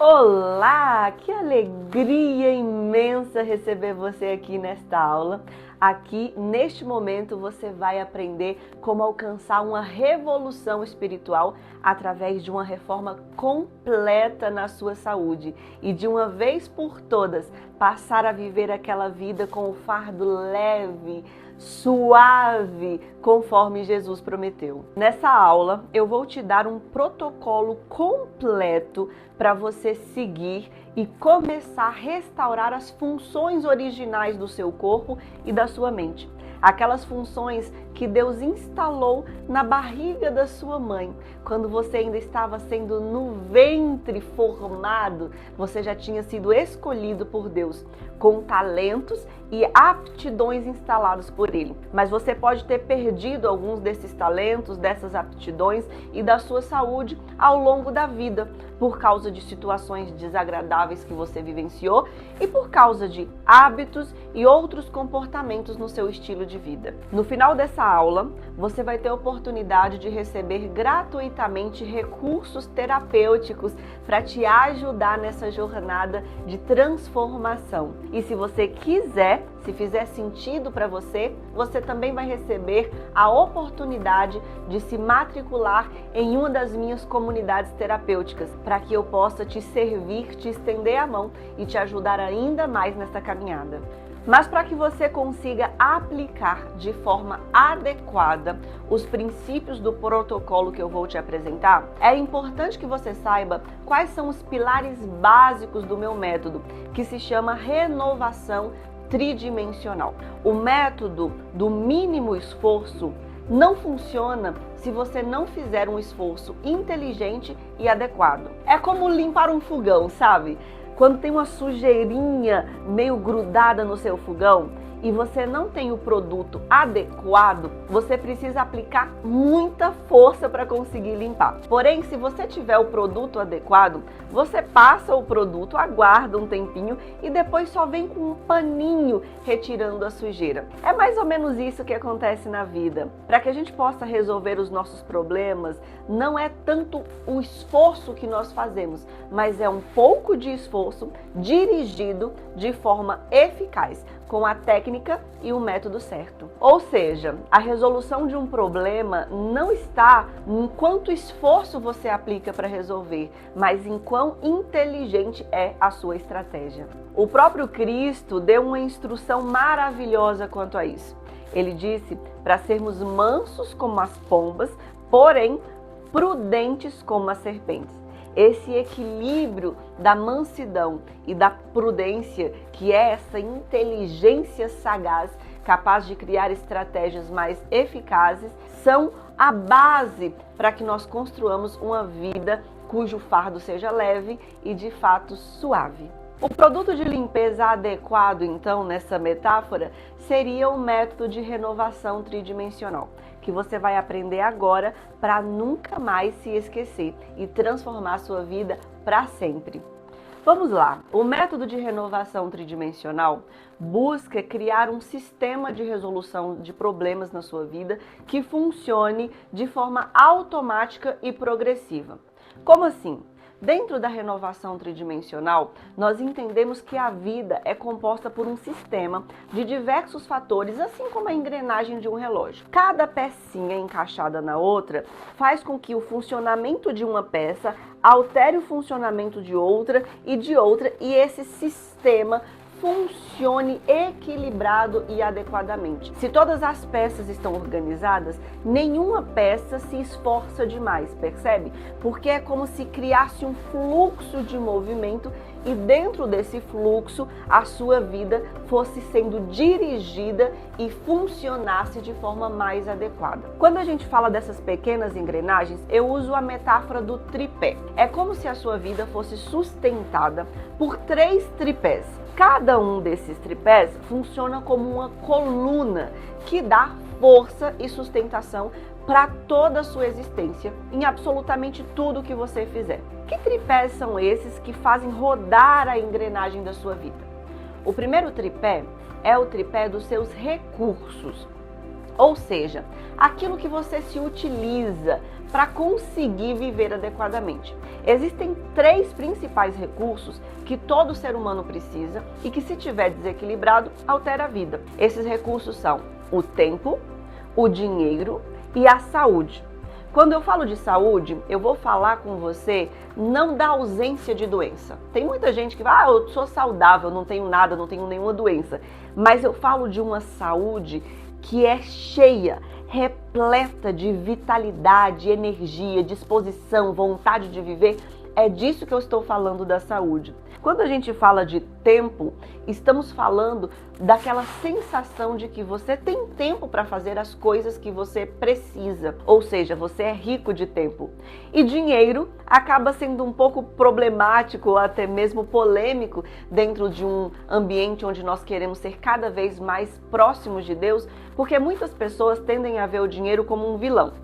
Olá, que alegria imensa receber você aqui nesta aula. Aqui, neste momento, você vai aprender como alcançar uma revolução espiritual através de uma reforma completa na sua saúde e de uma vez por todas passar a viver aquela vida com o fardo leve, suave, conforme Jesus prometeu. Nessa aula, eu vou te dar um protocolo completo para você seguir e começar a restaurar as funções originais do seu corpo e da sua mente. Aquelas funções que Deus instalou na barriga da sua mãe. Quando você ainda estava sendo no ventre formado, você já tinha sido escolhido por Deus, com talentos e aptidões instalados por Ele. Mas você pode ter perdido alguns desses talentos, dessas aptidões e da sua saúde ao longo da vida, por causa de situações desagradáveis que você vivenciou e por causa de hábitos e outros comportamentos no seu estilo de vida. No final dessa aula, você vai ter a oportunidade de receber gratuitamente recursos terapêuticos para te ajudar nessa jornada de transformação. E se você quiser, se fizer sentido para você, você também vai receber a oportunidade de se matricular em uma das minhas comunidades terapêuticas, para que eu possa te servir, te estender a mão e te ajudar ainda mais nessa caminhada. Mas para que você consiga aplicar de forma adequada os princípios do protocolo que eu vou te apresentar, é importante que você saiba quais são os pilares básicos do meu método, que se chama renovação tridimensional. O método do mínimo esforço não funciona se você não fizer um esforço inteligente e adequado. É como limpar um fogão, sabe? Quando tem uma sujeirinha meio grudada no seu fogão e você não tem o produto adequado, você precisa aplicar muita força para conseguir limpar. Porém, se você tiver o produto adequado, você passa o produto, aguarda um tempinho e depois só vem com um paninho retirando a sujeira. É mais ou menos isso que acontece na vida. Para que a gente possa resolver os nossos problemas, não é tanto o esforço que nós fazemos, mas é um pouco de esforço dirigido de forma eficaz, com a técnica e o método certo. Ou seja, a resolução de um problema não está em quanto esforço você aplica para resolver, mas em quão inteligente é a sua estratégia. O próprio Cristo deu uma instrução maravilhosa quanto a isso. Ele disse para sermos mansos como as pombas, porém prudentes como as serpentes. Esse equilíbrio da mansidão e da prudência, que é essa inteligência sagaz, capaz de criar estratégias mais eficazes, são a base para que nós construamos uma vida cujo fardo seja leve e de fato suave. O produto de limpeza adequado, então, nessa metáfora, seria o método de renovação tridimensional, que você vai aprender agora para nunca mais se esquecer e transformar a sua vida para sempre. Vamos lá, o método de renovação tridimensional busca criar um sistema de resolução de problemas na sua vida que funcione de forma automática e progressiva. Como assim? Dentro da renovação tridimensional, nós entendemos que a vida é composta por um sistema de diversos fatores, assim como a engrenagem de um relógio. Cada pecinha encaixada na outra faz com que o funcionamento de uma peça altere o funcionamento de outra, e esse sistema funcione equilibrado e adequadamente. Se todas as peças estão organizadas, nenhuma peça se esforça demais, percebe? Porque é como se criasse um fluxo de movimento e dentro desse fluxo a sua vida fosse sendo dirigida e funcionasse de forma mais adequada. Quando a gente fala dessas pequenas engrenagens, eu uso a metáfora do tripé. É como se a sua vida fosse sustentada por 3 tripés. Cada um desses tripés funciona como uma coluna que dá força e sustentação para toda a sua existência, em absolutamente tudo que você fizer. Que tripés são esses que fazem rodar a engrenagem da sua vida? O primeiro tripé é o tripé dos seus recursos, ou seja, aquilo que você se utiliza para conseguir viver adequadamente. Existem 3 principais recursos que todo ser humano precisa e que, se tiver desequilibrado, altera a vida. Esses recursos são o tempo, o dinheiro e a saúde. Quando eu falo de saúde, eu vou falar com você não da ausência de doença. Tem muita gente que fala, eu sou saudável, não tenho nada, não tenho nenhuma doença. Mas eu falo de uma saúde que é cheia, repleta de vitalidade, energia, disposição, vontade de viver. É disso que eu estou falando da saúde. Quando a gente fala de tempo, estamos falando daquela sensação de que você tem tempo para fazer as coisas que você precisa, ou seja, você é rico de tempo. E dinheiro acaba sendo um pouco problemático ou até mesmo polêmico dentro de um ambiente onde nós queremos ser cada vez mais próximos de Deus, porque muitas pessoas tendem a ver o dinheiro como um vilão.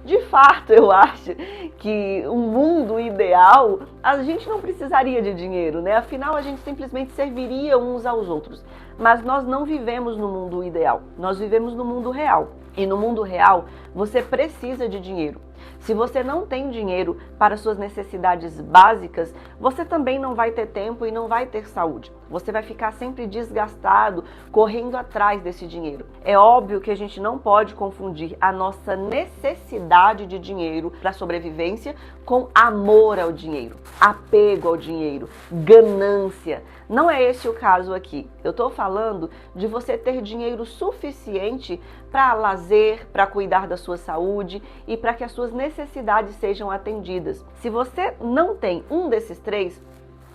De fato, eu acho que um mundo ideal, a gente não precisaria de dinheiro, né? Afinal, a gente simplesmente serviria uns aos outros. Mas nós não vivemos no mundo ideal, nós vivemos no mundo real. E no mundo real, você precisa de dinheiro. Se você não tem dinheiro para suas necessidades básicas, você também não vai ter tempo e não vai ter saúde. Você vai ficar sempre desgastado, correndo atrás desse dinheiro. É óbvio que a gente não pode confundir a nossa necessidade de dinheiro para sobrevivência com amor ao dinheiro, apego ao dinheiro, ganância. Não é esse o caso aqui. Eu estou falando de você ter dinheiro suficiente para lazer, para cuidar da sua saúde e para que as suas necessidades sejam atendidas. Se você não tem um desses 3,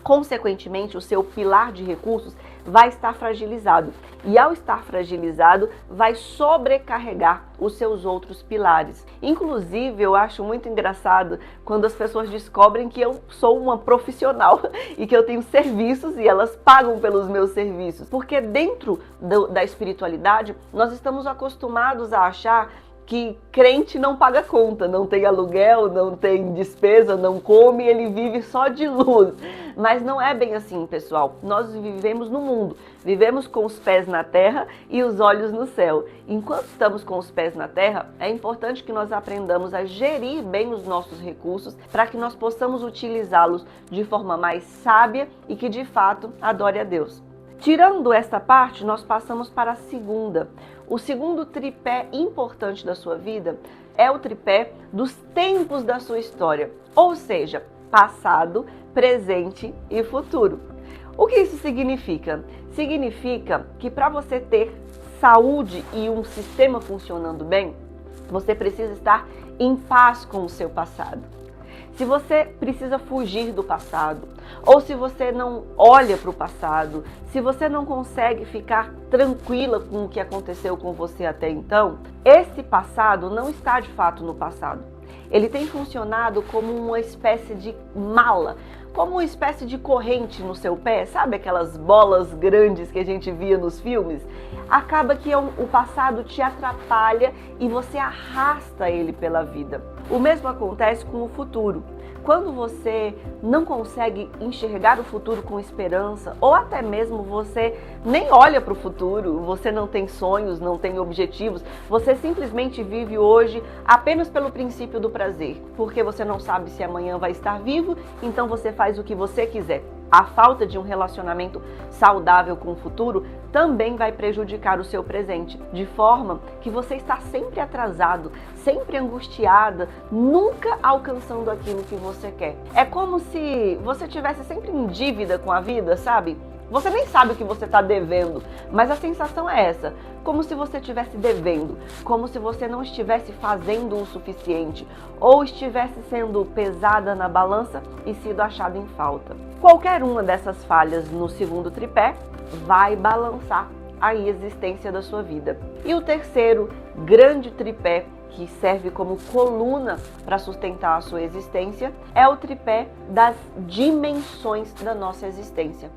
consequentemente, o seu pilar de recursos vai estar fragilizado. E ao estar fragilizado, vai sobrecarregar os seus outros pilares. Inclusive, eu acho muito engraçado quando as pessoas descobrem que eu sou uma profissional e que eu tenho serviços e elas pagam pelos meus serviços. Porque dentro da espiritualidade, nós estamos acostumados a achar que crente não paga conta, não tem aluguel, não tem despesa, não come, ele vive só de luz. Mas não é bem assim, pessoal. Nós vivemos no mundo, vivemos com os pés na terra e os olhos no céu. Enquanto estamos com os pés na terra, é importante que nós aprendamos a gerir bem os nossos recursos para que nós possamos utilizá-los de forma mais sábia e que de fato adore a Deus. Tirando esta parte, nós passamos para a segunda. O segundo tripé importante da sua vida é o tripé dos tempos da sua história, ou seja, passado, presente e futuro. O que isso significa? Significa que para você ter saúde e um sistema funcionando bem, você precisa estar em paz com o seu passado. Se você precisa fugir do passado, ou se você não olha para o passado, se você não consegue ficar tranquila com o que aconteceu com você até então, esse passado não está de fato no passado. Ele tem funcionado como uma espécie de mala, como uma espécie de corrente no seu pé, sabe aquelas bolas grandes que a gente via nos filmes? Acaba que o passado te atrapalha e você arrasta ele pela vida. O mesmo acontece com o futuro. Quando você não consegue enxergar o futuro com esperança, ou até mesmo você nem olha para o futuro, você não tem sonhos, não tem objetivos, você simplesmente vive hoje apenas pelo princípio do prazer, porque você não sabe se amanhã vai estar vivo, então você faz o que você quiser. A falta de um relacionamento saudável com o futuro também vai prejudicar o seu presente, de forma que você está sempre atrasado, sempre angustiada, nunca alcançando aquilo que você quer. É como se você estivesse sempre em dívida com a vida, sabe? Você nem sabe o que você está devendo, mas a sensação é essa, como se você estivesse devendo, como se você não estivesse fazendo o suficiente, ou estivesse sendo pesada na balança e sido achado em falta. Qualquer uma dessas falhas no segundo tripé vai balançar a existência da sua vida. E o terceiro grande tripé, que serve como coluna para sustentar a sua existência, é o tripé das dimensões da nossa existência,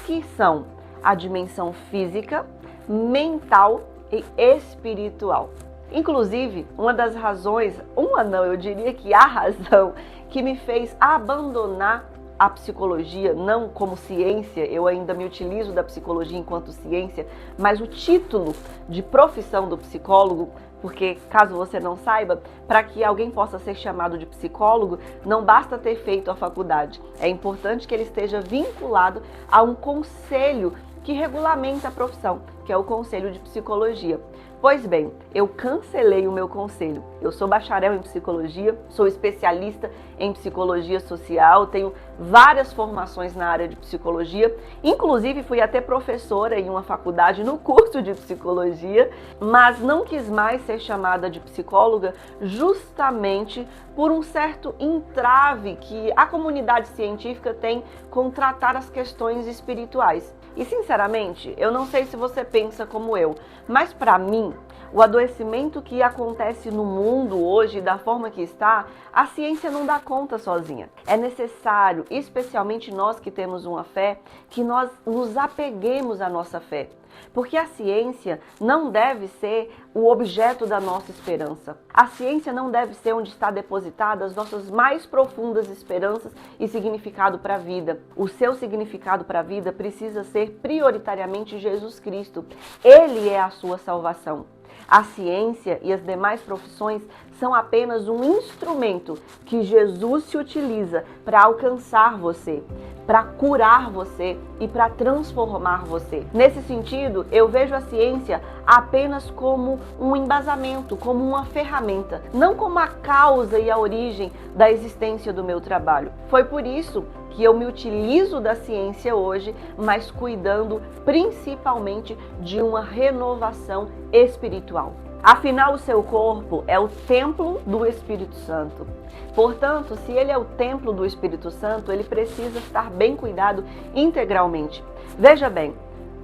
que são a dimensão física, mental e espiritual. Inclusive, uma das razões, eu diria que a razão que me fez abandonar a psicologia, não como ciência, eu ainda me utilizo da psicologia enquanto ciência, mas o título de profissão do psicólogo Porque, caso você não saiba, para que alguém possa ser chamado de psicólogo, não basta ter feito a faculdade. É importante que ele esteja vinculado a um conselho que regulamenta a profissão, que é o Conselho de Psicologia. Pois bem, eu cancelei o meu conselho. Eu sou bacharel em psicologia, sou especialista em psicologia social, tenho várias formações na área de psicologia, inclusive fui até professora em uma faculdade no curso de psicologia, mas não quis mais ser chamada de psicóloga justamente por um certo entrave que a comunidade científica tem com tratar as questões espirituais. E sinceramente, eu não sei se você pensa como eu, mas para mim, o adoecimento que acontece no mundo hoje, da forma que está, a ciência não dá conta sozinha. É necessário, especialmente nós que temos uma fé, que nós nos apeguemos à nossa fé. Porque a ciência não deve ser o objeto da nossa esperança. A ciência não deve ser onde está depositada as nossas mais profundas esperanças e significado para a vida. O seu significado para a vida precisa ser prioritariamente Jesus Cristo. Ele é a sua salvação. A ciência e as demais profissões são apenas um instrumento que Jesus se utiliza para alcançar você, para curar você e para transformar você. Nesse sentido, eu vejo a ciência apenas como um embasamento, como uma ferramenta, não como a causa e a origem da existência do meu trabalho. Foi por isso que eu me utilizo da ciência hoje, mas cuidando principalmente de uma renovação espiritual. Afinal, o seu corpo é o templo do Espírito Santo. Portanto, se ele é o templo do Espírito Santo, ele precisa estar bem cuidado integralmente. Veja bem,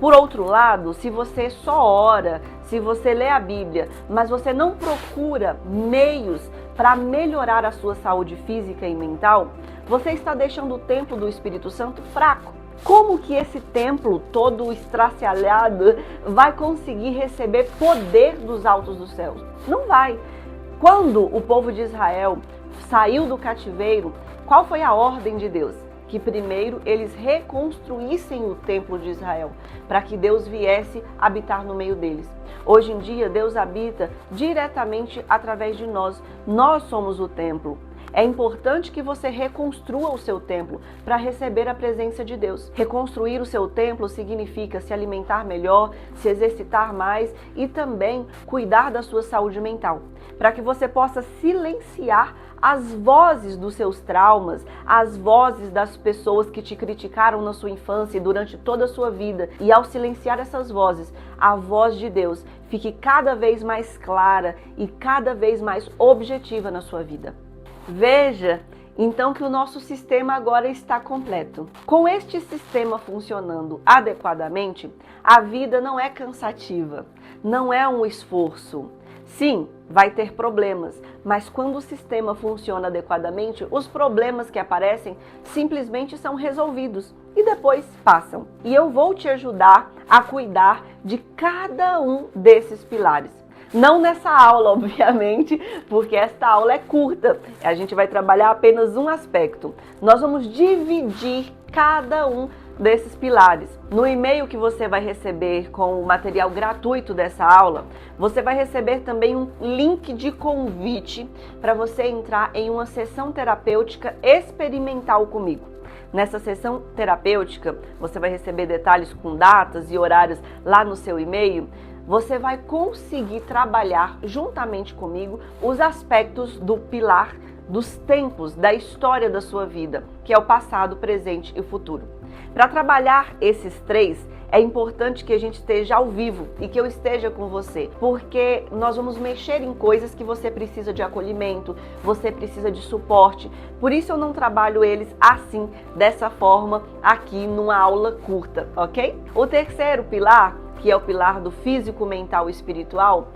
por outro lado, se você só ora, se você lê a Bíblia, mas você não procura meios para melhorar a sua saúde física e mental, você está deixando o templo do Espírito Santo fraco. Como que esse templo todo estraçalhado vai conseguir receber poder dos altos dos céus? Não vai. Quando o povo de Israel saiu do cativeiro, qual foi a ordem de Deus? Que primeiro eles reconstruíssem o templo de Israel, para que Deus viesse habitar no meio deles. Hoje em dia, Deus habita diretamente através de nós. Nós somos o templo. É importante que você reconstrua o seu templo para receber a presença de Deus. Reconstruir o seu templo significa se alimentar melhor, se exercitar mais e também cuidar da sua saúde mental, para que você possa silenciar as vozes dos seus traumas, as vozes das pessoas que te criticaram na sua infância e durante toda a sua vida. E ao silenciar essas vozes, a voz de Deus fique cada vez mais clara e cada vez mais objetiva na sua vida. Veja, então, que o nosso sistema agora está completo. Com este sistema funcionando adequadamente, a vida não é cansativa, não é um esforço. Sim, vai ter problemas, mas quando o sistema funciona adequadamente, os problemas que aparecem simplesmente são resolvidos e depois passam. E eu vou te ajudar a cuidar de cada um desses pilares. Não nessa aula, obviamente, porque esta aula é curta. A gente vai trabalhar apenas um aspecto. Nós vamos dividir cada um desses pilares. No e-mail que você vai receber com o material gratuito dessa aula, você vai receber também um link de convite para você entrar em uma sessão terapêutica experimental comigo. Nessa sessão terapêutica, você vai receber detalhes com datas e horários lá no seu e-mail. Você vai conseguir trabalhar juntamente comigo os aspectos do pilar dos tempos da história da sua vida, que é o passado, presente e futuro. Para trabalhar esses três, é importante que a gente esteja ao vivo e que eu esteja com você, porque nós vamos mexer em coisas que você precisa de acolhimento, você precisa de suporte. Por isso eu não trabalho eles assim, dessa forma, aqui numa aula curta, ok? O terceiro pilar, que é o pilar do físico, mental e espiritual,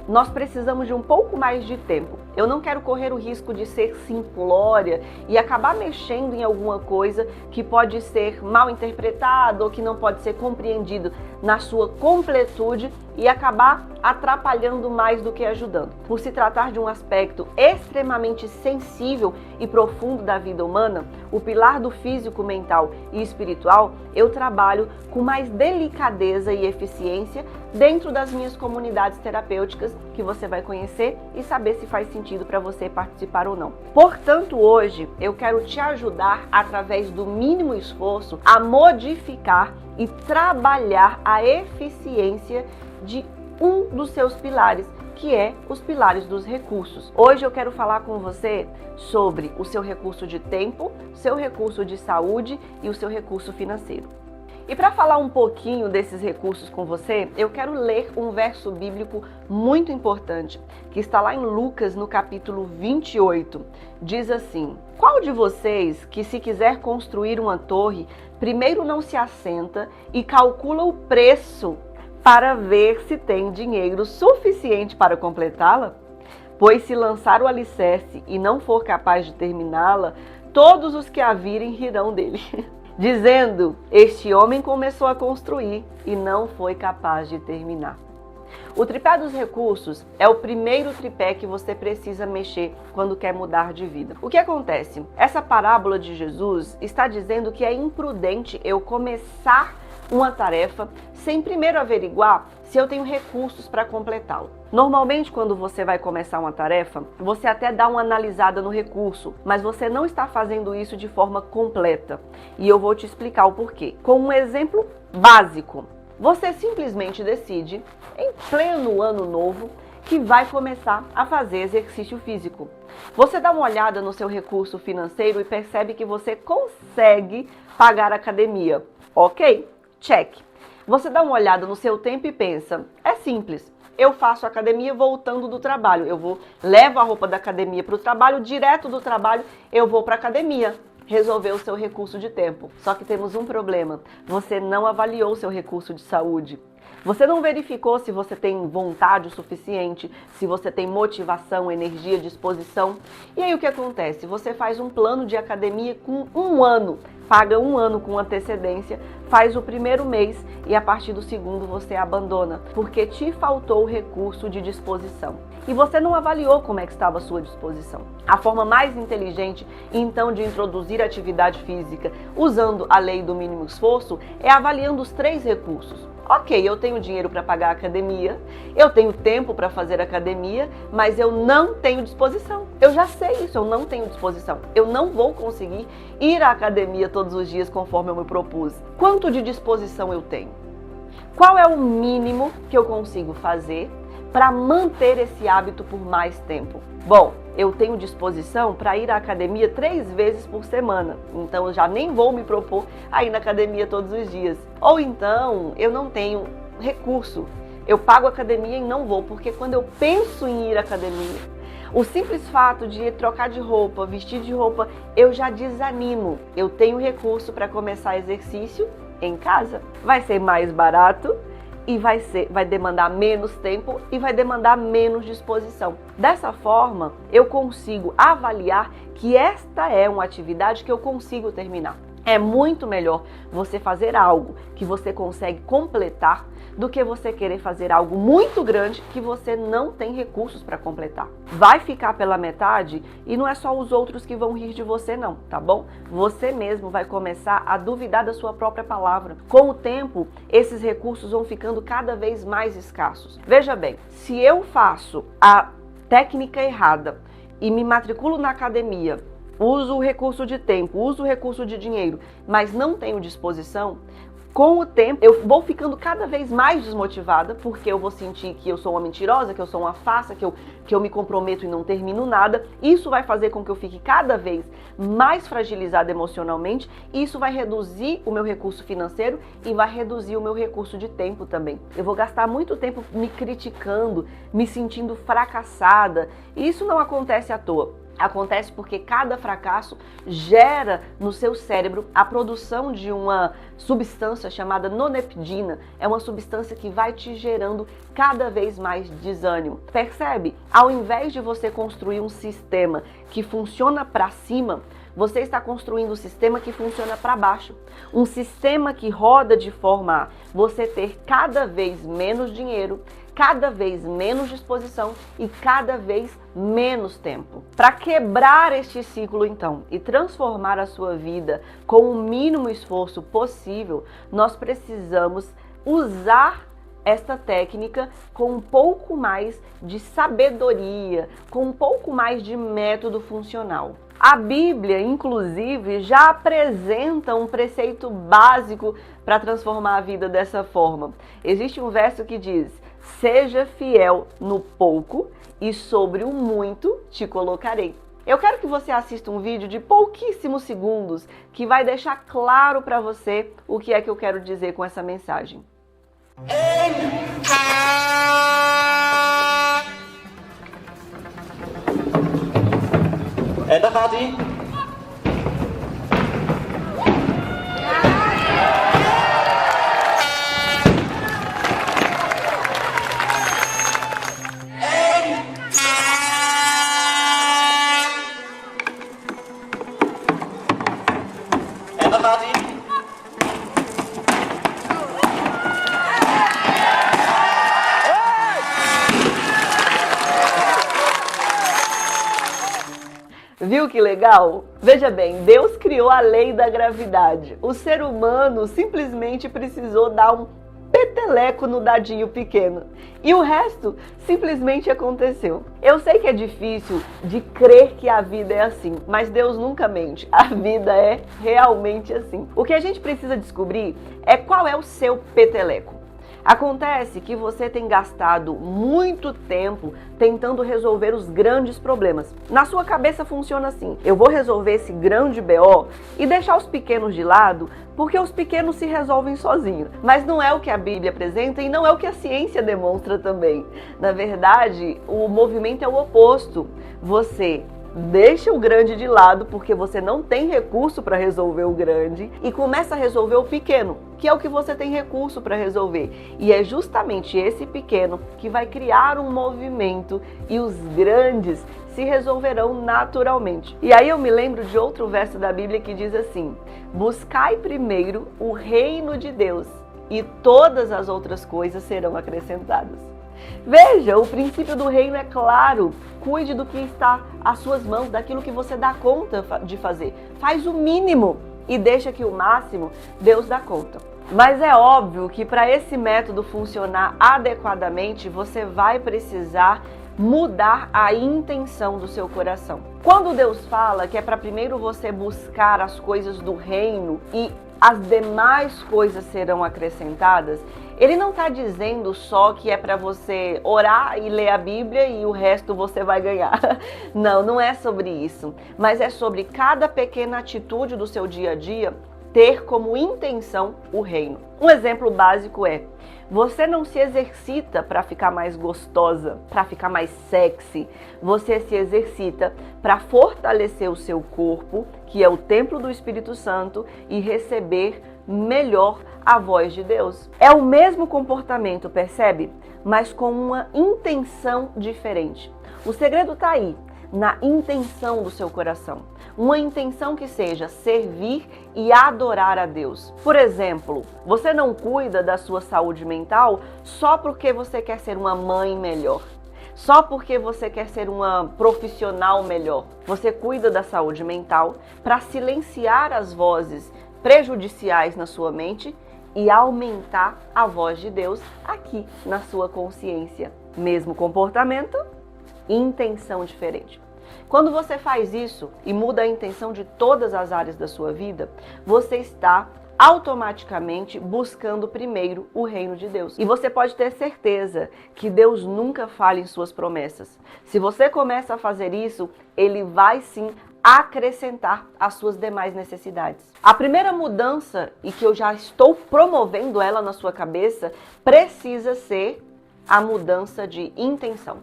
nós precisamos de um pouco mais de tempo. Eu não quero correr o risco de ser simplória e acabar mexendo em alguma coisa que pode ser mal interpretado ou que não pode ser compreendido na sua completude e acabar atrapalhando mais do que ajudando. Por se tratar de um aspecto extremamente sensível e profundo da vida humana, o pilar do físico, mental e espiritual, eu trabalho com mais delicadeza e eficiência dentro das minhas comunidades terapêuticas, que você vai conhecer e saber se faz sentido para você participar ou não. Portanto, hoje eu quero te ajudar, através do mínimo esforço, a modificar e trabalhar a eficiência de um dos seus pilares, que é os pilares dos recursos. Hoje eu quero falar com você sobre o seu recurso de tempo, seu recurso de saúde e o seu recurso financeiro. E para falar um pouquinho desses recursos com você, eu quero ler um verso bíblico muito importante, que está lá em Lucas, no capítulo 28. Diz assim: qual de vocês que, se quiser construir uma torre, primeiro não se assenta e calcula o preço para ver se tem dinheiro suficiente para completá-la? Pois se lançar o alicerce e não for capaz de terminá-la, todos os que a virem rirão dele. Dizendo, este homem começou a construir e não foi capaz de terminar. O tripé dos recursos é o primeiro tripé que você precisa mexer quando quer mudar de vida. O que acontece? Essa parábola de Jesus está dizendo que é imprudente eu começar uma tarefa sem primeiro averiguar se eu tenho recursos para completá-la. Normalmente, quando você vai começar uma tarefa, você até dá uma analisada no recurso, mas você não está fazendo isso de forma completa. E eu vou te explicar o porquê. Com um exemplo básico, você simplesmente decide, em pleno ano novo, que vai começar a fazer exercício físico. Você dá uma olhada no seu recurso financeiro e percebe que você consegue pagar a academia. Ok? Check. Você dá uma olhada no seu tempo e pensa, é simples, eu faço academia voltando do trabalho, levo a roupa da academia para o trabalho, direto do trabalho eu vou para a academia. Resolver o seu recurso de tempo. Só que temos um problema, você não avaliou o seu recurso de saúde. Você não verificou se você tem vontade o suficiente, se você tem motivação, energia, disposição. E aí o que acontece? Você faz um plano de academia com um ano, paga um ano com antecedência, faz o primeiro mês e a partir do segundo você abandona, porque te faltou o recurso de disposição. E você não avaliou como é que estava a sua disposição. A forma mais inteligente, então, de introduzir atividade física usando a lei do mínimo esforço é avaliando os 3 recursos. Ok, eu tenho dinheiro para pagar a academia, eu tenho tempo para fazer academia, mas eu não tenho disposição. Eu já sei isso, eu não tenho disposição. Eu não vou conseguir ir à academia todos os dias conforme eu me propus. Quanto de disposição eu tenho? Qual é o mínimo que eu consigo fazer para manter esse hábito por mais tempo? Bom, eu tenho disposição para ir à academia 3 vezes por semana, então eu já nem vou me propor a ir na academia todos os dias. Ou então, eu não tenho recurso, eu pago a academia e não vou, porque quando eu penso em ir à academia, o simples fato de trocar de roupa, vestir de roupa, eu já desanimo. Eu tenho recurso para começar exercício em casa. Vai ser mais barato e vai demandar menos tempo e vai demandar menos disposição. Dessa forma, eu consigo avaliar que esta é uma atividade que eu consigo terminar. É muito melhor você fazer algo que você consegue completar do que você querer fazer algo muito grande que você não tem recursos para completar. Vai ficar pela metade e não é só os outros que vão rir de você não, tá bom? Você mesmo vai começar a duvidar da sua própria palavra. Com o tempo, esses recursos vão ficando cada vez mais escassos. Veja bem, se eu faço a técnica errada e me matriculo na academia, uso o recurso de tempo, uso o recurso de dinheiro, mas não tenho disposição, com o tempo eu vou ficando cada vez mais desmotivada, porque eu vou sentir que eu sou uma mentirosa, que eu sou uma farsa, que eu me comprometo e não termino nada. Isso vai fazer com que eu fique cada vez mais fragilizada emocionalmente, e isso vai reduzir o meu recurso financeiro e vai reduzir o meu recurso de tempo também. Eu vou gastar muito tempo me criticando, me sentindo fracassada, e isso não acontece à toa. Acontece porque cada fracasso gera no seu cérebro a produção de uma substância chamada nonepidina. É uma substância que vai te gerando cada vez mais desânimo. Percebe? Ao invés de você construir um sistema que funciona para cima, você está construindo um sistema que funciona para baixo. Um sistema que roda de forma a você ter cada vez menos dinheiro, cada vez menos disposição e cada vez menos tempo. Para quebrar este ciclo, então, e transformar a sua vida com o mínimo esforço possível, nós precisamos usar esta técnica com um pouco mais de sabedoria, com um pouco mais de método funcional. A Bíblia, inclusive, já apresenta um preceito básico para transformar a vida dessa forma. Existe um verso que diz: seja fiel no pouco e sobre o muito te colocarei. Eu quero que você assista um vídeo de pouquíssimos segundos que vai deixar claro para você o que é que eu quero dizer com essa mensagem. Daar gaat hij. En daar gaat hij. Viu que legal? Veja bem, Deus criou a lei da gravidade. O ser humano simplesmente precisou dar um peteleco no dadinho pequeno. E o resto simplesmente aconteceu. Eu sei que é difícil de crer que a vida é assim, mas Deus nunca mente. A vida é realmente assim. O que a gente precisa descobrir é qual é o seu peteleco. Acontece que você tem gastado muito tempo tentando resolver os grandes problemas. Na sua cabeça funciona assim: eu vou resolver esse grande BO e deixar os pequenos de lado, porque os pequenos se resolvem sozinhos. Mas não é o que a Bíblia apresenta e não é o que a ciência demonstra também. Na verdade, o movimento é o oposto. Você deixa o grande de lado porque você não tem recurso para resolver o grande e começa a resolver o pequeno, que é o que você tem recurso para resolver. E é justamente esse pequeno que vai criar um movimento e os grandes se resolverão naturalmente. E aí eu me lembro de outro verso da Bíblia que diz assim: buscai primeiro o reino de Deus e todas as outras coisas serão acrescentadas. Veja, o princípio do reino é claro. Cuide do que está às suas mãos, daquilo que você dá conta de fazer. Faz o mínimo e deixa que o máximo Deus dá conta. Mas é óbvio que para esse método funcionar adequadamente, você vai precisar mudar a intenção do seu coração. Quando Deus fala que é para primeiro você buscar as coisas do reino e as demais coisas serão acrescentadas, Ele não está dizendo só que é para você orar e ler a Bíblia e o resto você vai ganhar. Não, não é sobre isso. Mas é sobre cada pequena atitude do seu dia a dia ter como intenção o reino. Um exemplo básico é: você não se exercita para ficar mais gostosa, para ficar mais sexy. Você se exercita para fortalecer o seu corpo, que é o templo do Espírito Santo, e receber melhor a voz de Deus. É o mesmo comportamento, percebe? Mas com uma intenção diferente. O segredo está aí, na intenção do seu coração. Uma intenção que seja servir e adorar a Deus. Por exemplo, você não cuida da sua saúde mental só porque você quer ser uma mãe melhor, só porque você quer ser uma profissional melhor. Você cuida da saúde mental para silenciar as vozes prejudiciais na sua mente e aumentar a voz de Deus aqui na sua consciência. Mesmo comportamento, intenção diferente. Quando você faz isso e muda a intenção de todas as áreas da sua vida, você está automaticamente buscando primeiro o reino de Deus. E você pode ter certeza que Deus nunca falha em suas promessas. Se você começa a fazer isso, Ele vai sim acrescentar as suas demais necessidades. A primeira mudança, e que eu já estou promovendo ela na sua cabeça, precisa ser a mudança de intenção.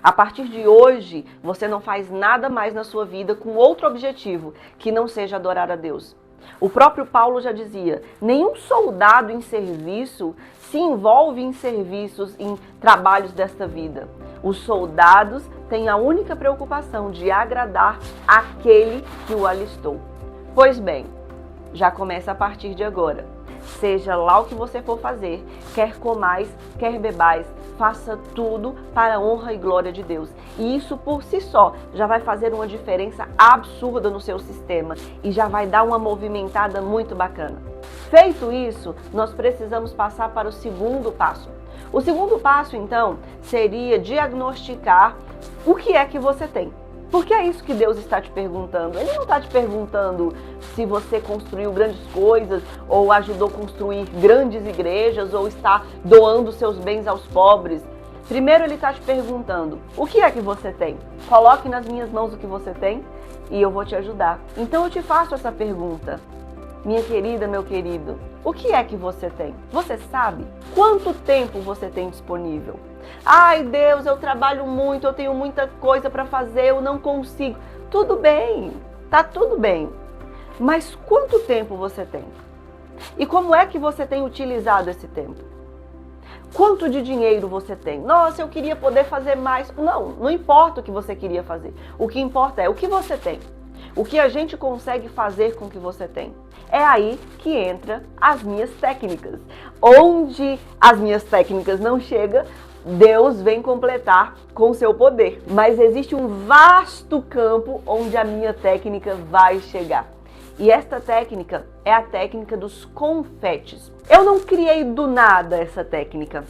A partir de hoje, você não faz nada mais na sua vida com outro objetivo que não seja adorar a Deus. O próprio Paulo já dizia, nenhum soldado em serviço se envolve em serviços, em trabalhos desta vida. Os soldados têm a única preocupação de agradar aquele que o alistou. Pois bem, já começa a partir de agora. Seja lá o que você for fazer, quer comais, quer bebais, faça tudo para a honra e glória de Deus. E isso por si só já vai fazer uma diferença absurda no seu sistema e já vai dar uma movimentada muito bacana. Feito isso, nós precisamos passar para o segundo passo. O segundo passo, então, seria diagnosticar o que é que você tem. Porque é isso que Deus está te perguntando. Ele não está te perguntando se você construiu grandes coisas, ou ajudou a construir grandes igrejas, ou está doando seus bens aos pobres. Primeiro ele está te perguntando, o que é que você tem? Coloque nas minhas mãos o que você tem e eu vou te ajudar. Então eu te faço essa pergunta. Minha querida, meu querido, o que é que você tem? Você sabe quanto tempo você tem disponível? Ai, Deus, eu trabalho muito, eu tenho muita coisa para fazer, eu não consigo. Tudo bem, tá tudo bem. Mas quanto tempo você tem? E como é que você tem utilizado esse tempo? Quanto de dinheiro você tem? Nossa, eu queria poder fazer mais. Não importa o que você queria fazer. O que importa é o que você tem. O que a gente consegue fazer com o que você tem. É aí que entra as minhas técnicas. Onde as minhas técnicas não chegam, Deus vem completar com o seu poder. Mas existe um vasto campo onde a minha técnica vai chegar. E esta técnica é a técnica dos confetes. Eu não criei do nada essa técnica.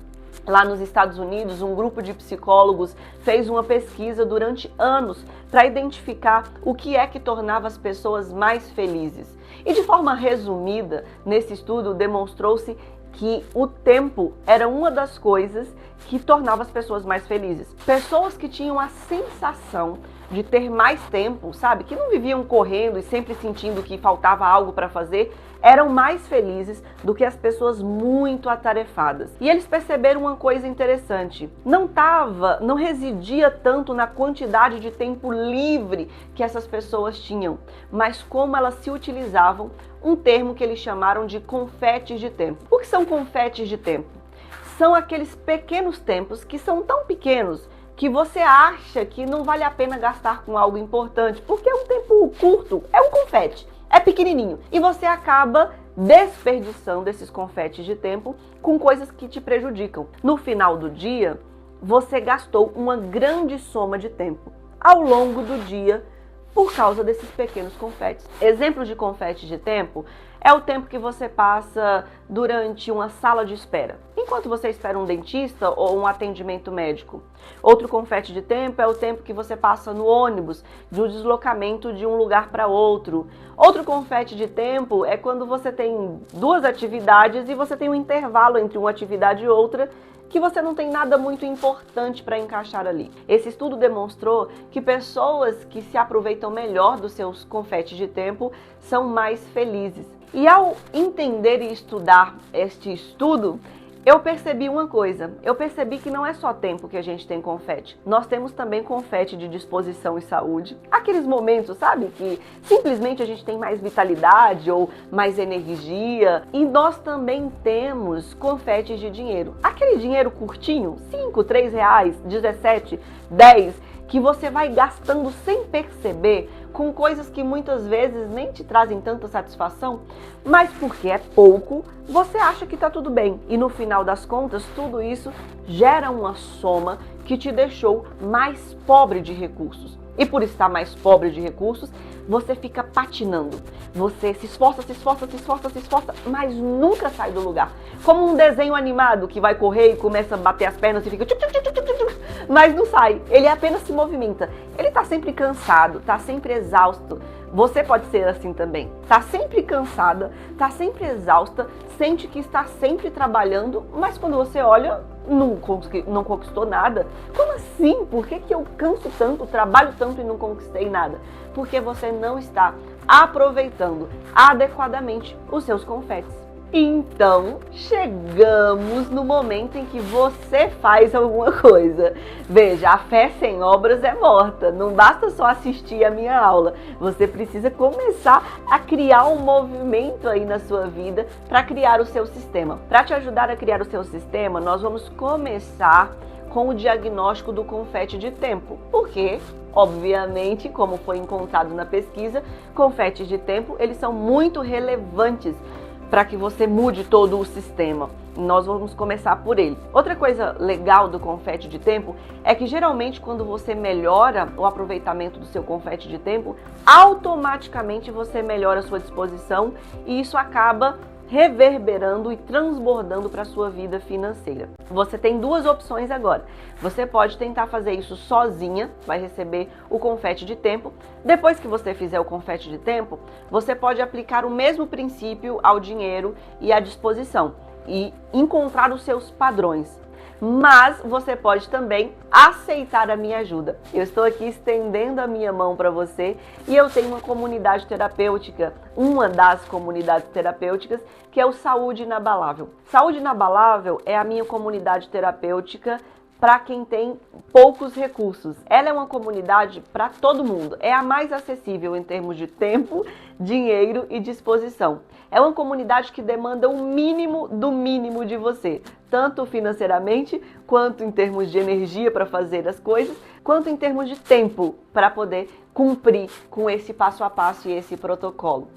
Lá nos Estados Unidos, um grupo de psicólogos fez uma pesquisa durante anos para identificar o que é que tornava as pessoas mais felizes. E de forma resumida, nesse estudo demonstrou-se que o tempo era uma das coisas que tornava as pessoas mais felizes. Pessoas que tinham a sensação de ter mais tempo, sabe? Que não viviam correndo e sempre sentindo que faltava algo para fazer, eram mais felizes do que as pessoas muito atarefadas. E eles perceberam uma coisa interessante. Não residia tanto na quantidade de tempo livre que essas pessoas tinham, mas como elas se utilizavam, um termo que eles chamaram de confetes de tempo. O que são confetes de tempo? São aqueles pequenos tempos que são tão pequenos que você acha que não vale a pena gastar com algo importante, porque é um tempo curto, é um confete, é pequenininho. E você acaba desperdiçando esses confetes de tempo com coisas que te prejudicam. No final do dia, você gastou uma grande soma de tempo ao longo do dia por causa desses pequenos confetes. Exemplos de confetes de tempo é o tempo que você passa durante uma sala de espera, enquanto você espera um dentista ou um atendimento médico. Outro confete de tempo é o tempo que você passa no ônibus, do deslocamento de um lugar para outro. Outro confete de tempo é quando você tem duas atividades e você tem um intervalo entre uma atividade e outra, que você não tem nada muito importante para encaixar ali. Esse estudo demonstrou que pessoas que se aproveitam melhor dos seus confetes de tempo são mais felizes. E ao entender e estudar este estudo, eu percebi uma coisa. Eu percebi que não é só tempo que a gente tem confete. Nós temos também confete de disposição e saúde. Aqueles momentos, sabe, que simplesmente a gente tem mais vitalidade ou mais energia. E nós também temos confetes de dinheiro. Aquele dinheiro curtinho, 5, 3 reais, 17, 10, que você vai gastando sem perceber com coisas que muitas vezes nem te trazem tanta satisfação, mas porque é pouco, você acha que tá tudo bem. E no final das contas, tudo isso gera uma soma que te deixou mais pobre de recursos. E por estar mais pobre de recursos, você fica patinando. Você se esforça, mas nunca sai do lugar. Como um desenho animado que vai correr e começa a bater as pernas e fica... mas não sai. Ele apenas se movimenta. Ele tá sempre cansado, tá sempre exausto. Você pode ser assim também. Tá sempre cansada, tá sempre exausta, sente que está sempre trabalhando, mas quando você olha, não conquistou nada. Como assim? Por que eu canso tanto, trabalho tanto e não conquistei nada? Porque você não está aproveitando adequadamente os seus confetes. Então, chegamos no momento em que você faz alguma coisa. Veja, a fé sem obras é morta. Não basta só assistir a minha aula. Você precisa começar a criar um movimento aí na sua vida para criar o seu sistema. Para te ajudar a criar o seu sistema, nós vamos começar com o diagnóstico do confete de tempo. Por quê? Obviamente, como foi encontrado na pesquisa, confetes de tempo, eles são muito relevantes para que você mude todo o sistema. Nós vamos começar por ele. Outra coisa legal do confete de tempo é que geralmente quando você melhora o aproveitamento do seu confete de tempo, automaticamente você melhora a sua disposição e isso acaba reverberando e transbordando para a sua vida financeira. Você tem duas opções agora. Você pode tentar fazer isso sozinha, vai receber o confete de tempo. Depois que você fizer o confete de tempo, você pode aplicar o mesmo princípio ao dinheiro e à disposição e encontrar os seus padrões. Mas você pode também aceitar a minha ajuda. Eu estou aqui estendendo a minha mão para você e eu tenho uma comunidade terapêutica, uma das comunidades terapêuticas, que é o Saúde Inabalável. Saúde Inabalável é a minha comunidade terapêutica para quem tem poucos recursos. Ela é uma comunidade para todo mundo. É a mais acessível em termos de tempo, dinheiro e disposição. É uma comunidade que demanda o mínimo do mínimo de você, tanto financeiramente, quanto em termos de energia para fazer as coisas, quanto em termos de tempo para poder cumprir com esse passo a passo e esse protocolo.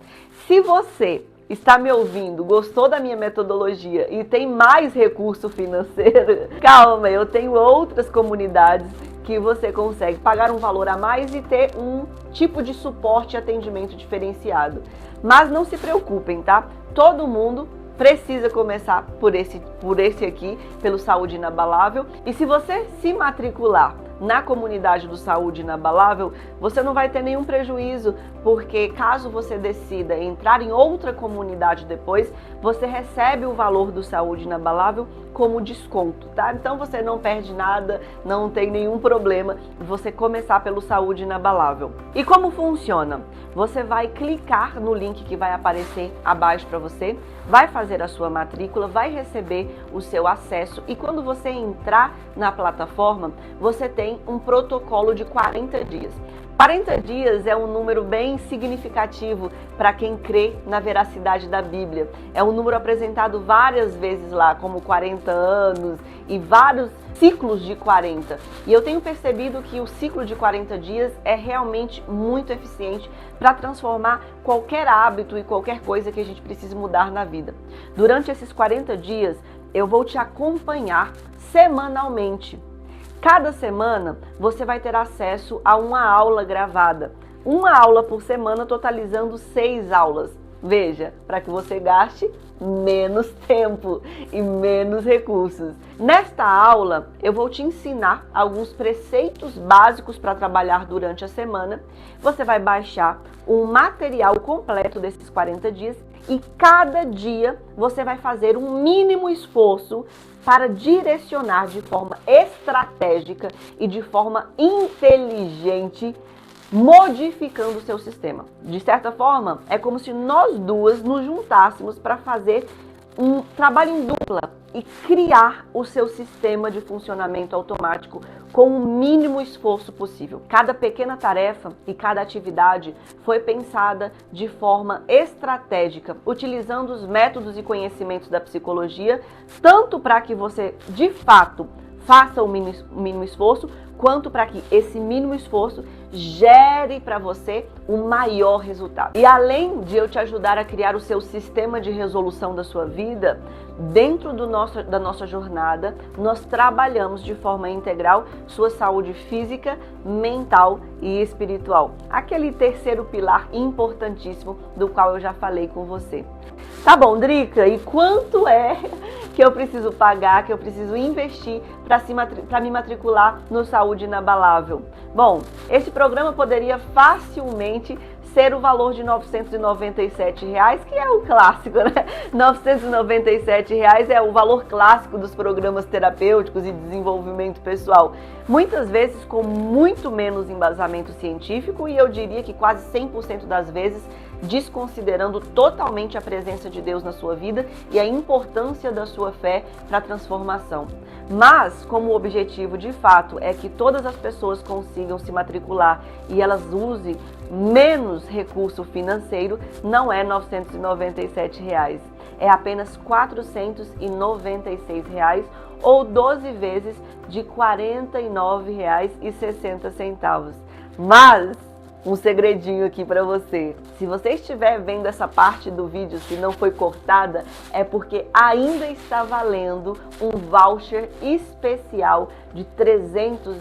Se você está me ouvindo, gostou da minha metodologia e tem mais recurso financeiro, calma, eu tenho outras comunidades que você consegue pagar um valor a mais e ter um tipo de suporte e atendimento diferenciado. Mas não se preocupem, tá? Todo mundo precisa começar por esse aqui, pelo Saúde Inabalável. E se você se matricular na comunidade do Saúde Inabalável, você não vai ter nenhum prejuízo, porque caso você decida entrar em outra comunidade depois, você recebe o valor do Saúde Inabalável como desconto, tá? Então você não perde nada, não tem nenhum problema você começar pelo Saúde Inabalável. E como funciona? Você vai clicar no link que vai aparecer abaixo para você, vai fazer a sua matrícula, vai receber o seu acesso e quando você entrar na plataforma, você tem um protocolo de 40 dias. 40 dias é um número bem significativo para quem crê na veracidade da Bíblia. É um número apresentado várias vezes lá, como 40 anos e vários ciclos de 40. E eu tenho percebido que o ciclo de 40 dias é realmente muito eficiente para transformar qualquer hábito e qualquer coisa que a gente precise mudar na vida. Durante esses 40 dias, eu vou te acompanhar semanalmente. Cada semana você vai ter acesso a uma aula gravada. Uma aula por semana, totalizando 6 aulas. Veja, para que você gaste menos tempo e menos recursos. Nesta aula, eu vou te ensinar alguns preceitos básicos para trabalhar durante a semana. Você vai baixar um material completo desses 40 dias e cada dia você vai fazer um mínimo esforço para direcionar de forma estratégica e de forma inteligente, modificando o seu sistema. De certa forma, é como se nós duas nos juntássemos para fazer um trabalho em dupla e criar o seu sistema de funcionamento automático com o mínimo esforço possível. Cada pequena tarefa e cada atividade foi pensada de forma estratégica, utilizando os métodos e conhecimentos da psicologia, tanto para que você, de fato, faça o mínimo esforço, quanto para que esse mínimo esforço gere para você o maior resultado. E além de eu te ajudar a criar o seu sistema de resolução da sua vida, dentro da nossa jornada, nós trabalhamos de forma integral sua saúde física, mental e espiritual. Aquele terceiro pilar importantíssimo do qual eu já falei com você. Tá bom, Drica, e quanto é que eu preciso pagar, que eu preciso investir para me matricular no Saúde Inabalável? Bom, esse programa poderia facilmente ser o valor de R$ 997, que é o clássico, né? R$ 997 é o valor clássico dos programas terapêuticos e desenvolvimento pessoal. Muitas vezes com muito menos embasamento científico e eu diria que quase 100% das vezes desconsiderando totalmente a presença de Deus na sua vida e a importância da sua fé para a transformação. Mas, como o objetivo de fato é que todas as pessoas consigam se matricular e elas usem menos recurso financeiro, não é R$ 997, é apenas R$ 496 ou 12 vezes de R$ 49,60. Mas um segredinho aqui para você. Se você estiver vendo essa parte do vídeo, se não foi cortada, é porque ainda está valendo um voucher especial de R$ 300.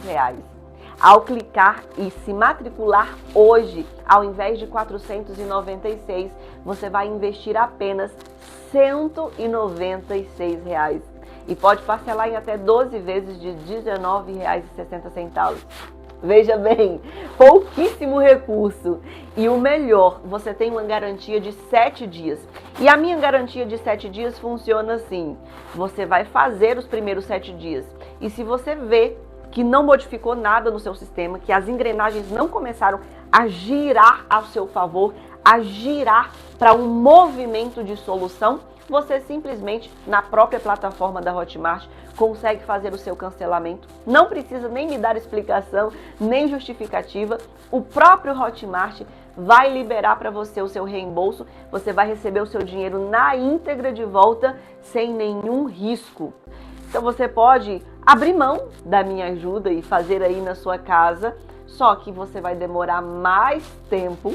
Ao clicar e se matricular hoje, ao invés de 496, você vai investir apenas R$ 196. E pode parcelar em até 12 vezes de R$ 19,60. Veja bem, pouquíssimo recurso. E o melhor, você tem uma garantia de 7 dias. E a minha garantia de 7 dias funciona assim. Você vai fazer os primeiros 7 dias. E se você vê que não modificou nada no seu sistema, que as engrenagens não começaram a girar ao seu favor, a girar para um movimento de solução, você simplesmente, na própria plataforma da Hotmart, consegue fazer o seu cancelamento. Não precisa nem me dar explicação, nem justificativa. O próprio Hotmart vai liberar para você o seu reembolso. Você vai receber o seu dinheiro na íntegra de volta, sem nenhum risco. Então você pode abrir mão da minha ajuda e fazer aí na sua casa, só que você vai demorar mais tempo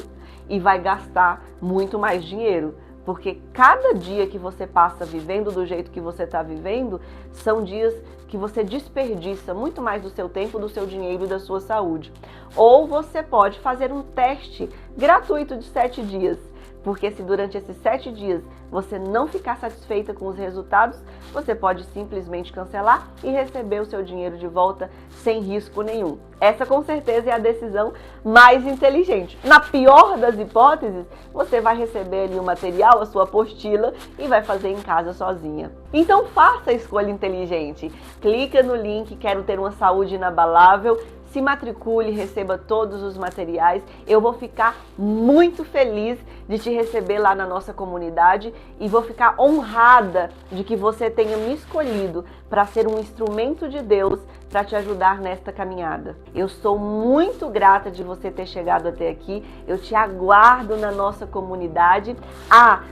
e vai gastar muito mais dinheiro. Porque cada dia que você passa vivendo do jeito que você está vivendo, são dias que você desperdiça muito mais do seu tempo, do seu dinheiro e da sua saúde. Ou você pode fazer um teste gratuito de 7 dias. Porque se durante esses 7 dias você não ficar satisfeita com os resultados, você pode simplesmente cancelar e receber o seu dinheiro de volta sem risco nenhum. Essa com certeza é a decisão mais inteligente. Na pior das hipóteses, você vai receber ali o material, a sua apostila e vai fazer em casa sozinha. Então faça a escolha inteligente. Clica no link Quero Ter uma Saúde Inabalável. Se matricule, receba todos os materiais. Eu vou ficar muito feliz de te receber lá na nossa comunidade e vou ficar honrada de que você tenha me escolhido para ser um instrumento de Deus para te ajudar nesta caminhada. Eu sou muito grata de você ter chegado até aqui. Eu te aguardo na nossa comunidade.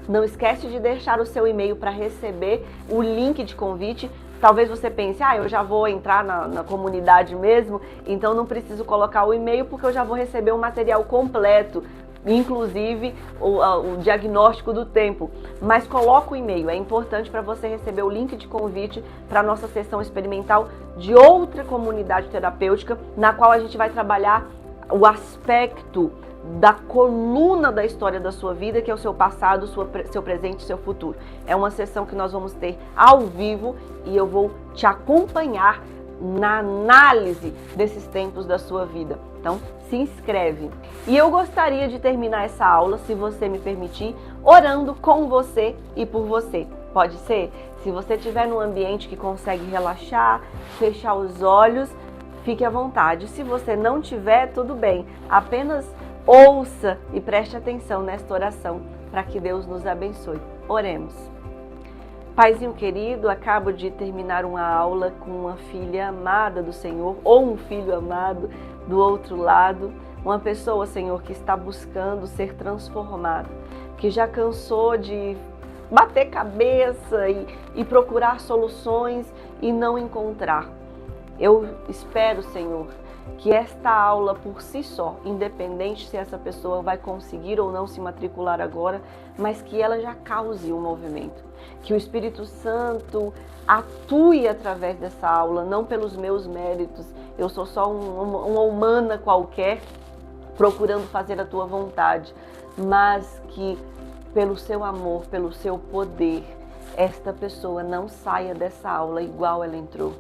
Não esquece de deixar o seu e-mail para receber o link de convite. Talvez você pense, eu já vou entrar na comunidade mesmo, então não preciso colocar o e-mail porque eu já vou receber um material completo, inclusive o diagnóstico do tempo. Mas coloca o e-mail, é importante para você receber o link de convite para a nossa sessão experimental de outra comunidade terapêutica, na qual a gente vai trabalhar o aspecto da coluna da história da sua vida, que é o seu passado, seu presente e seu futuro. É uma sessão que nós vamos ter ao vivo e eu vou te acompanhar na análise desses tempos da sua vida. Então, se inscreve. E eu gostaria de terminar essa aula, se você me permitir, orando com você e por você. Pode ser? Se você estiver num ambiente que consegue relaxar, fechar os olhos, fique à vontade. Se você não tiver, tudo bem. Apenas ouça e preste atenção nesta oração para que Deus nos abençoe. Oremos. Paizinho querido, acabo de terminar uma aula com uma filha amada do Senhor, ou um filho amado do outro lado, uma pessoa, Senhor, que está buscando ser transformada, que já cansou de bater cabeça e procurar soluções e não encontrar. Eu espero, Senhor, que esta aula por si só, independente se essa pessoa vai conseguir ou não se matricular agora, mas que ela já cause um movimento. Que o Espírito Santo atue através dessa aula, não pelos meus méritos. Eu sou só uma humana qualquer, procurando fazer a tua vontade, mas que pelo seu amor, pelo seu poder, esta pessoa não saia dessa aula igual ela entrou.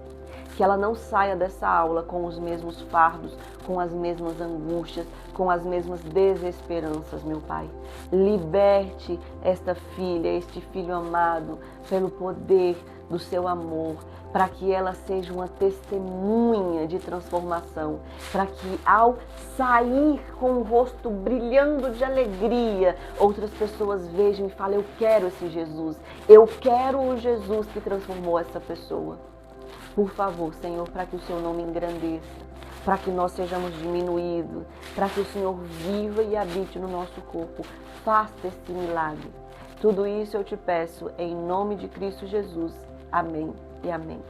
Que ela não saia dessa aula com os mesmos fardos, com as mesmas angústias, com as mesmas desesperanças, meu Pai. Liberte esta filha, este filho amado, pelo poder do seu amor, para que ela seja uma testemunha de transformação, para que ao sair com o rosto brilhando de alegria, outras pessoas vejam e falem: eu quero esse Jesus, eu quero o Jesus que transformou essa pessoa. Por favor, Senhor, para que o seu nome engrandeça, para que nós sejamos diminuídos, para que o Senhor viva e habite no nosso corpo. Faça esse milagre. Tudo isso eu te peço em nome de Cristo Jesus. Amém e amém.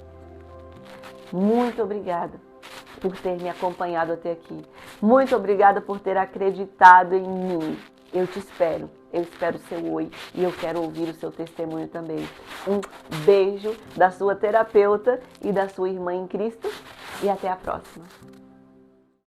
Muito obrigada por ter me acompanhado até aqui. Muito obrigada por ter acreditado em mim. Eu te espero. Eu espero o seu oi e eu quero ouvir o seu testemunho também. Um beijo da sua terapeuta e da sua irmã em Cristo e até a próxima.